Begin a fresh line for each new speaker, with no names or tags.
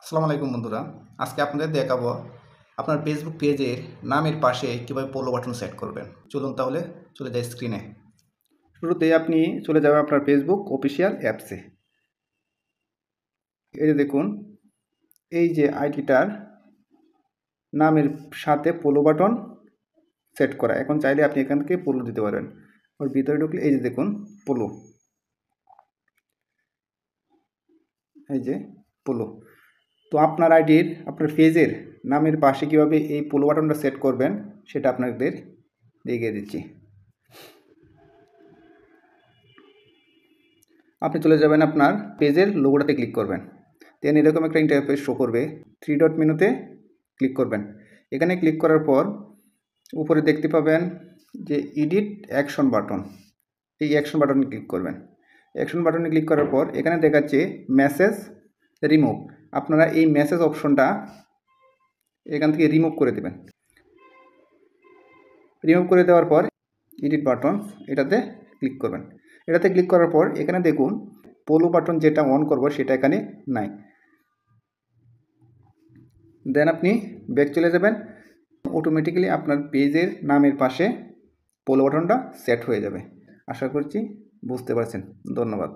আসসালামু আলাইকুম বন্ধুরা। আজকে আপনাদের দেখাবো আপনার ফেসবুক পেজের নামের পাশে কীভাবে ফলো বাটন সেট করবেন। চলুন তাহলে চলে যাই স্ক্রিনে। শুরুতেই আপনি চলে যাবেন আপনার ফেসবুক অফিসিয়াল অ্যাপসে। এই যে দেখুন, এই যে আইডিটার নামের সাথে ফলো বাটন সেট করা। এখন চাইলে আপনি এখান থেকে ফলো দিতে পারেন। ওর ভিতরে ঢুকলে এই যে দেখুন ফলো, এই যে ফলো। তো আপনার আইডির আপনার পেজের নামের পাশে কীভাবে এই ফলো বাটনটা সেট করবেন সেটা আপনাদের দেখিয়ে দিচ্ছি। আপনি চলে যাবেন আপনার পেজের লোগোটাতে ক্লিক করবেন। দেন এরকম একটা ইন্টারফেস শো করবে। 3 ডট মেনুতে ক্লিক করবেন। এখানে ক্লিক করার পর উপরে দেখতে পাবেন যে এডিট অ্যাকশন বাটন, এই অ্যাকশন বাটনে ক্লিক করবেন। অ্যাকশন বাটনে ক্লিক করার পর এখানে দেখাচ্ছে মেসেজ রিমুভ। আপনারা এই মেসেজ অপশনটা এখান থেকে রিমুভ করে দেবেন। রিমুভ করে দেওয়ার পর এডিট বাটন এটাতে ক্লিক করবেন। এটাতে ক্লিক করার পর এখানে দেখুন ফলো বাটন যেটা অন করব সেটা এখানে নাই। দেন আপনি ব্যাক চলে যাবেন। অটোমেটিক্যালি আপনার পেজের নামের পাশে ফলো বাটনটা সেট হয়ে যাবে। আশা করছি বুঝতে পারছেন। ধন্যবাদ।